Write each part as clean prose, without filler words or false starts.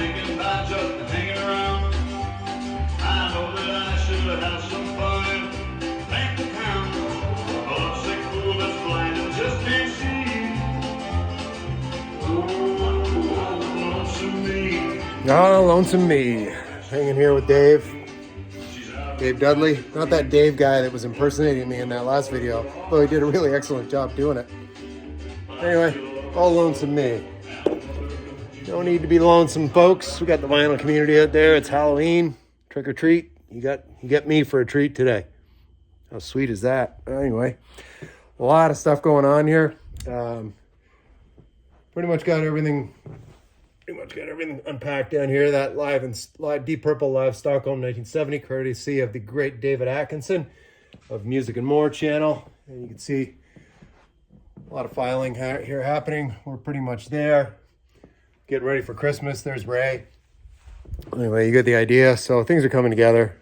thinking about just hanging around. I know that I should have some fun. Make the count. A sick fool that's blind and just can't see. Oh, lonesome me. Oh, lonesome me. Hanging here with Dave Dudley. Not that Dave guy that was impersonating me in that last video, though he did a really excellent job doing it. Anyway, all lonesome me. No need to be lonesome, folks. We got the vinyl community out there. It's Halloween. Trick or treat. You get me for a treat today. How sweet is that? Anyway, a lot of stuff going on here. Pretty much got everything unpacked down here. That live Deep Purple live Stockholm 1970, courtesy of the great David Atkinson of Music and More channel. And you can see a lot of filing here happening. We're pretty much there. Getting ready for Christmas. There's Ray. Anyway, you get the idea. So things are coming together.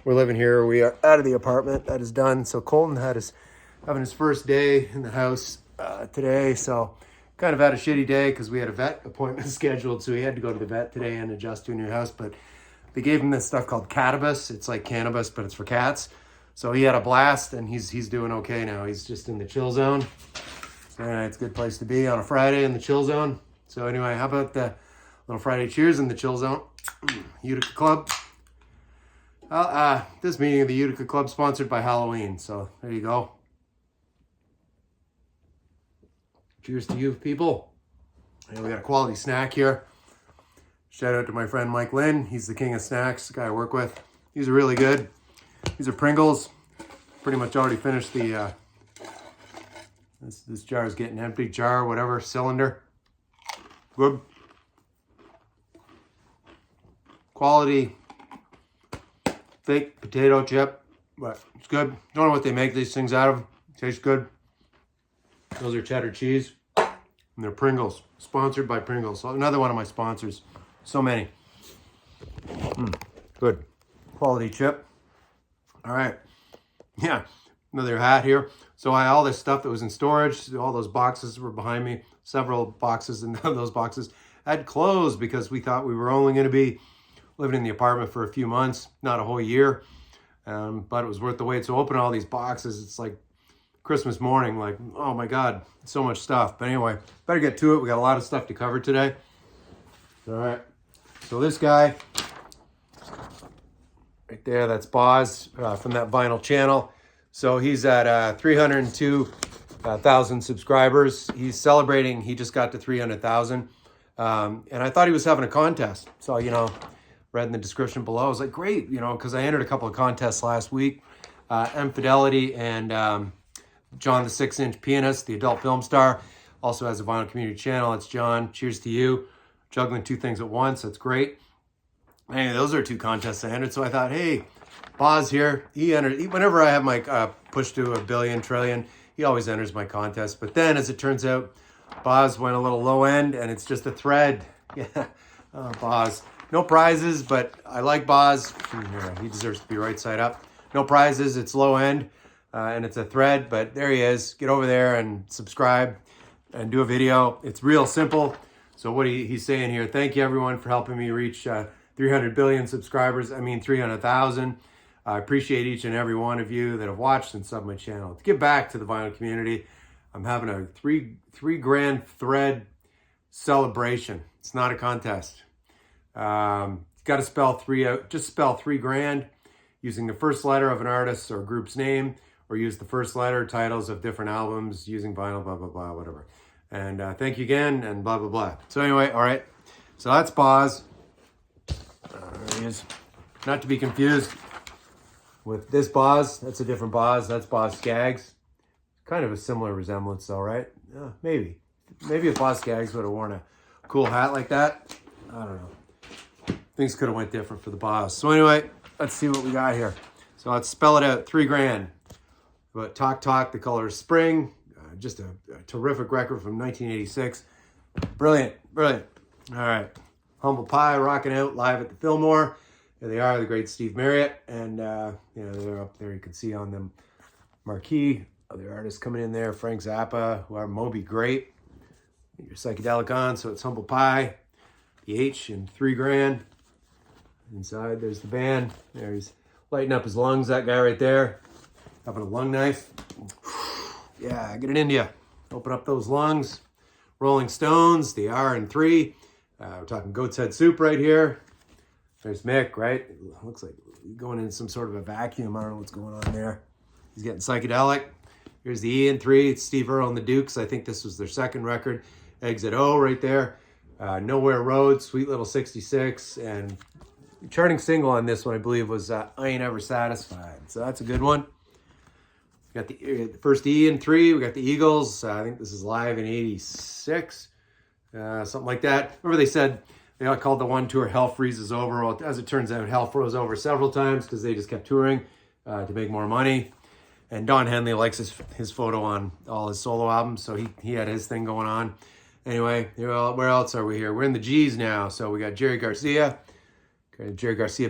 We're living here. We are out of the apartment. That is done. So Colton having his first day in the house today. So kind of had a shitty day because we had a vet appointment scheduled. So he had to go to the vet today and adjust to a new house. But they gave him this stuff called cannabis. It's like cannabis, but it's for cats. So he had a blast and he's doing okay now. He's just in the chill zone. It's a good place to be on a Friday in the chill zone. So anyway, how about the little Friday cheers in the chill zone? Utica Club. This meeting of the Utica Club sponsored by Halloween. So there you go. Cheers to you people. And we got a quality snack here. Shout out to my friend Mike Lynn. He's the king of snacks, the guy I work with. These are really good. These are Pringles. Pretty much already finished the this jar is getting empty. Jar, whatever, cylinder. Good. Quality fake potato chip, but it's good. Don't know what they make these things out of. Tastes good. Those are cheddar cheese. And they're Pringles. Sponsored by Pringles. So another one of my sponsors. So many. Good. Quality chip. All right. Yeah. Another hat here. So all this stuff that was in storage, all those boxes were behind me. Several boxes, and those boxes had closed because we thought we were only going to be living in the apartment for a few months, not a whole year. But it was worth the wait. So open all these boxes. It's like Christmas morning, like, oh my God, so much stuff. But anyway, better get to it. We got a lot of stuff to cover today. All right. So this guy right there, that's Boz from that vinyl channel. So he's at 302,000 subscribers. He's celebrating. He just got to 300,000. And I thought he was having a contest. So, read in the description below. I was like, great, because I entered a couple of contests last week. M. Fidelity and John the 6-inch Pianist, the adult film star, also has a vinyl community channel. It's John. Cheers to you. Juggling two things at once. That's great. Anyway, those are two contests I entered. So I thought, hey, Boz here. He entered. Whenever I have my push to a billion, trillion, he always enters my contest. But then, as it turns out, Boz went a little low end, and it's just a thread. Yeah, Boz. No prizes, but I like Boz. Here, he deserves to be right side up. No prizes. It's low end, and it's a thread. But there he is. Get over there and subscribe and do a video. It's real simple. So what he's saying here, thank you everyone for helping me reach 300 billion subscribers. I mean 300,000. I appreciate each and every one of you that have watched and subbed my channel. To give back to the vinyl community, I'm having a three grand thread celebration. It's not a contest. Got to spell three out. Just spell 3 grand using the first letter of an artist or group's name, or use the first letter titles of different albums using vinyl, blah, blah, blah, whatever. And thank you again, and blah, blah, blah. So anyway, all right. So that's Boz. There he is. Not to be confused with this Boz. That's a different Boz. That's Boz Skaggs. Kind of a similar resemblance though, right? Maybe. Maybe if Boz Skaggs would have worn a cool hat like that. I don't know. Things could have went different for the Boz. So anyway, let's see what we got here. So let's spell it out. 3 grand. But Talk Talk, the color is spring. Just a terrific record from 1986. Brilliant. All right. Humble Pie rocking out live at the Fillmore. There they are, the great Steve Marriott. And, they're up there. You can see on them marquee. Other artists coming in there. Frank Zappa, who are Moby Grape. Your psychedelic on, so it's Humble Pie. The H in $3,000. Inside, there's the band. There he's lighting up his lungs, that guy right there. Having a lung knife. Yeah, get it into you. Open up those lungs. Rolling Stones, the R in 3. We're talking Goat's Head Soup right here. There's Mick, right? It looks like going in some sort of a vacuum. I don't know what's going on there. He's getting psychedelic. Here's the E in 3. It's Steve Earle and the Dukes. I think this was their second record. Exit O right there. Nowhere Road, Sweet Little 66. And the charting single on this one, I believe, was I Ain't Ever Satisfied. So that's a good one. We got the first E in 3. We got the Eagles. I think this is live in 86. Something like that. Remember they said, they all called the one tour Hell Freezes Over. Well, as it turns out, Hell froze over several times because they just kept touring to make more money. And Don Henley likes his photo on all his solo albums, so he had his thing going on. Anyway, where else are we here? We're in the G's now. So we got Jerry Garcia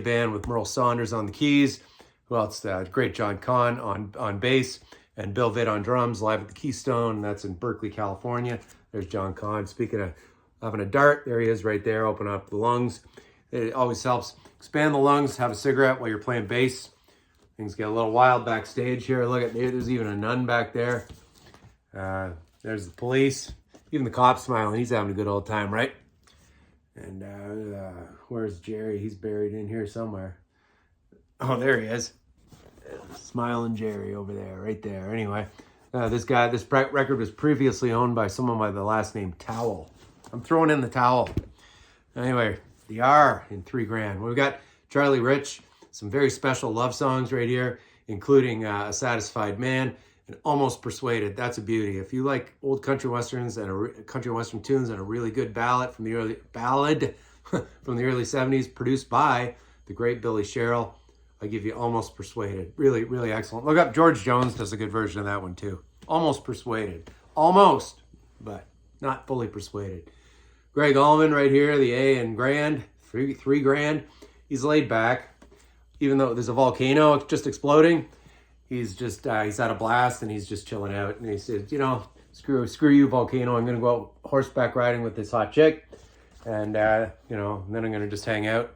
band with Merle Saunders on the keys. Who else? Great John Kahn on bass, and Bill Vitt on drums, live at the Keystone. That's in Berkeley, California. There's John Kahn. Speaking of having a dart, there he is right there. Open up the lungs. It always helps expand the lungs. Have a cigarette while you're playing bass. Things get a little wild backstage here. Look at there. There's even a nun back there. There's the police. Even the cop's smiling. He's having a good old time, right? And where's Jerry? He's buried in here somewhere. Oh, there he is. Smiling Jerry over there, right there. Anyway, this record was previously owned by someone by the last name Towel. I'm throwing in the towel. Anyway, the R in $3,000. We've got Charlie Rich, some very special love songs right here, including A Satisfied Man and Almost Persuaded. That's a beauty. If you like old country westerns and country western tunes and a really good ballad from the early 70s, produced by the great Billy Sherrill, I give you Almost Persuaded. Really, really excellent. Look up George Jones does a good version of that one too. Almost Persuaded. Almost, but not fully persuaded. Greg Allman right here, the A in grand, $3,000. He's laid back. Even though there's a volcano just exploding, he's had a blast and he's just chilling out. And he says, screw you, volcano. I'm going to go out horseback riding with this hot chick. And, then I'm going to just hang out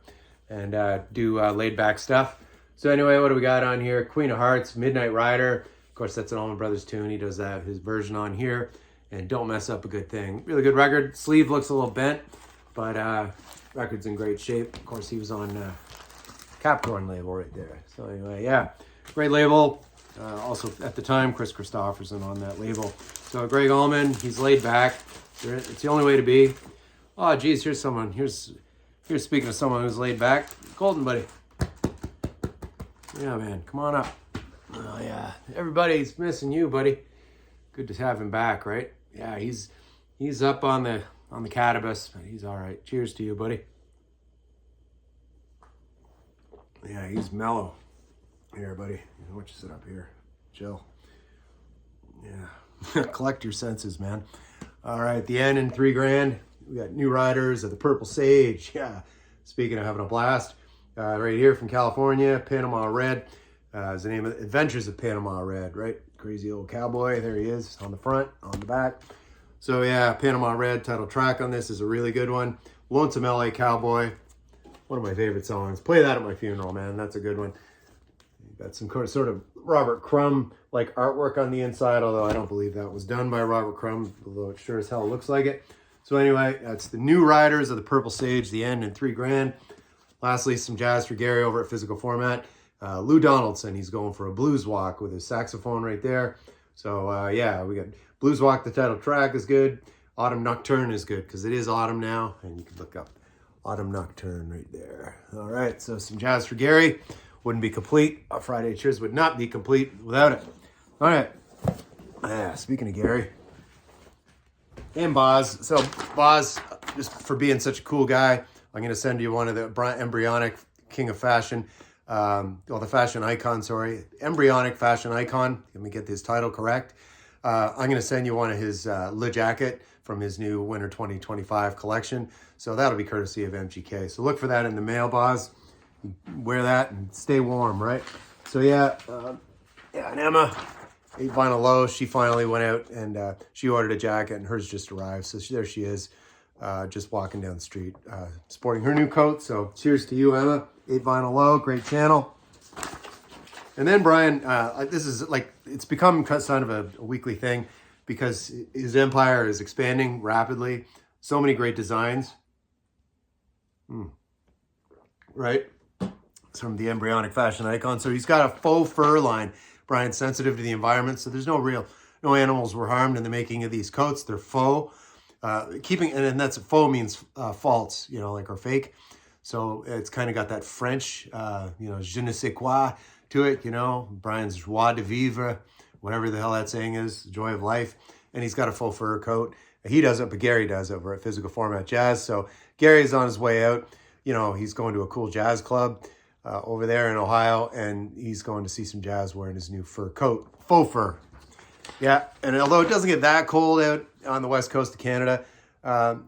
and do laid back stuff. So anyway, what do we got on here? Queen of Hearts, Midnight Rider. Of course, that's an Allman Brothers tune. He does his version on here. And Don't Mess Up a Good Thing. Really good record. Sleeve looks a little bent, but record's in great shape. Of course, he was on Capricorn label right there. So anyway, yeah, great label. Also at the time, Chris Christopherson on that label. So Greg Allman, he's laid back. It's the only way to be. Oh, geez, here's someone. Here's speaking of someone who's laid back. Colton, buddy. Yeah, man, come on up. Oh yeah, everybody's missing you, buddy. Good to have him back, right? Yeah, he's up on the cannabis, but he's all right. Cheers to you, buddy. Yeah, he's mellow. Here, buddy. Why don't you sit up here? Chill. Yeah. Collect your senses, man. All right, the N in $3,000. We got New Riders of the Purple Sage. Yeah. Speaking of having a blast. Right here from California, Panama Red. Is the name of Adventures of Panama Red, right? Crazy old cowboy. There he is on the front, on the back. So yeah, Panama Red title track on this is a really good one. Lonesome LA Cowboy. One of my favorite songs. Play that at my funeral, man. That's a good one. Got some sort of Robert Crumb like artwork on the inside, although I don't believe that was done by Robert Crumb, although it sure as hell looks like it. So anyway, that's the New Riders of the Purple Sage, the End in $3,000. Lastly, some jazz for Gary over at Physical Format. Lou Donaldson, he's going for a blues walk with his saxophone right there. So yeah, we got Blues Walk, the title track is good. Autumn Nocturne is good because it is autumn now, and you can look up Autumn Nocturne right there. All right, so some jazz for Gary. Wouldn't be complete. Friday Cheers would not be complete without it. All right. Speaking of Gary and Boz. So Boz, just for being such a cool guy, I'm going to send you one of the embryonic king of fashion. The fashion icon, sorry. Embryonic fashion icon. Let me get his title correct. I'm going to send you one of his Le Jacket from his new Winter 2025 collection. So that'll be courtesy of MGK. So look for that in the mail, Boz. Wear that and stay warm, right? So yeah, and Emma, 8 Vinyl Low, she finally went out and she ordered a jacket and hers just arrived. So there she is. just walking down the street, sporting her new coat. So cheers to you, Emma. 8 Vinyl Low, great channel. And then Brian, this is like, it's become kind of a weekly thing because his empire is expanding rapidly. So many great designs. Right? It's from the embryonic fashion icon. So he's got a faux fur line. Brian's sensitive to the environment. So there's no animals were harmed in the making of these coats. They're faux. And that's faux means false, you know, like, or fake. So it's kind of got that French, you know, je ne sais quoi to it, you know, Brian's joie de vivre, whatever the hell that saying is, joy of life. And he's got a faux fur coat. He does it, but Gary does it over at Physical Format Jazz. So Gary's on his way out. You know, he's going to a cool jazz club over there in Ohio, and he's going to see some jazz wearing his new fur coat, faux fur. Yeah, and although it doesn't get that cold out on the west coast of Canada,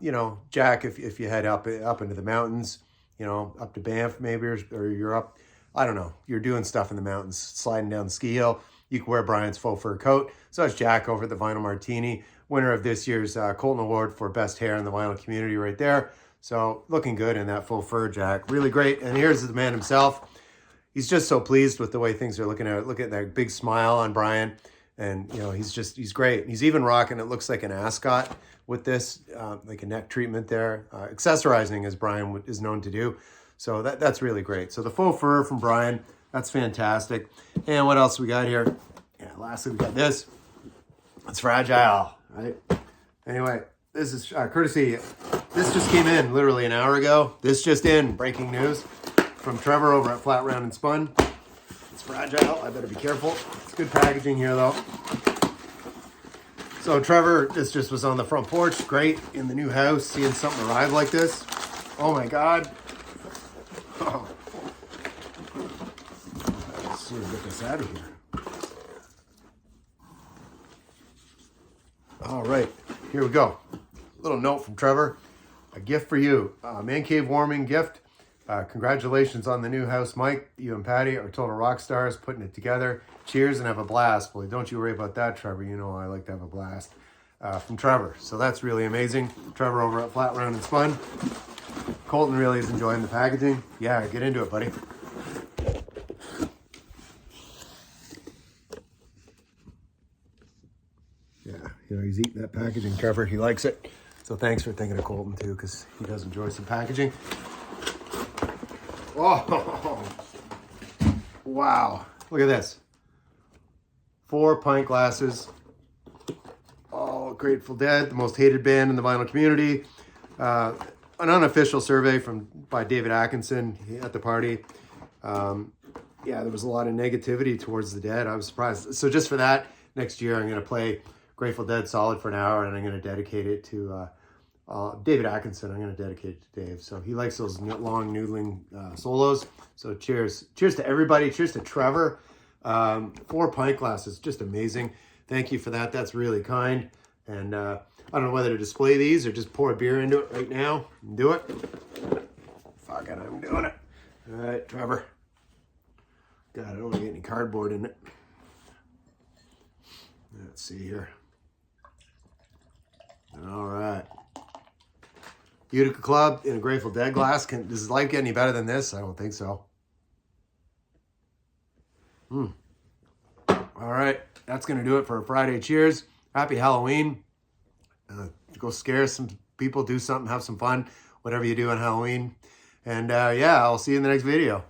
you know, Jack, if you head up into the mountains, you know, up to Banff maybe, or you're up, I don't know, you're doing stuff in the mountains, sliding down the ski hill, you can wear Brian's faux fur coat. So it's Jack over at the Vinyl Martini, winner of this year's Colton Award for Best Hair in the Vinyl Community right there. So looking good in that faux fur, Jack. Really great. And here's the man himself. He's just so pleased with the way things are looking out. Look at that big smile on Brian. And, you know, he's great. He's even rocking, it looks like an ascot with this, like a neck treatment there. Accessorizing, as Brian is known to do. So that's really great. So the faux fur from Brian, that's fantastic. And what else we got here? Yeah, lastly, we got this. It's fragile, right? Anyway, this is courtesy. This just came in literally an hour ago. This just in, breaking news from Trevor over at Flat Round and Spun. It's fragile. I better be careful. It's good packaging here, though. So Trevor, this just was on the front porch. Great in the new house, seeing something arrive like this. Oh my God. Oh. Let's see, get this out of here. All right, here we go. Little note from Trevor. A gift for you. Man cave warming gift. Congratulations on the new house, Mike. You and Patty are total rock stars putting it together. Cheers and have a blast. Well, don't you worry about that, Trevor. You know I like to have a blast. From Trevor. So that's really amazing. Trevor over at Flat Round and Spun. Colton really is enjoying the packaging. Yeah, get into it, buddy. Yeah, you know, he's eating that packaging, Trevor. He likes it. So thanks for thinking of Colton, too, because he does enjoy some packaging. Oh, wow. Look at this. 4 pint glasses. Oh, Grateful Dead, the most hated band in the vinyl community. An unofficial survey by David Atkinson at the party. Yeah, there was a lot of negativity towards the Dead. I was surprised. So just for that, next year I'm going to play Grateful Dead solid for an hour, and I'm going to dedicate it to David Atkinson. I'm going to dedicate it to Dave. So he likes those long noodling solos. So cheers to everybody. Cheers to Trevor. 4 pint glasses, just amazing. Thank you for that. That's really kind. And I don't know whether to display these or just pour a beer into it right now and do it. Fuck it, I'm doing it. All right, Trevor. God, I don't want to get any cardboard in it. Let's see here. All right. Utica Club in a Grateful Dead glass. Does life get any better than this? I don't think so. All right. That's going to do it for a Friday Cheers. Happy Halloween. Go scare some people, do something, have some fun, whatever you do on Halloween. And yeah, I'll see you in the next video.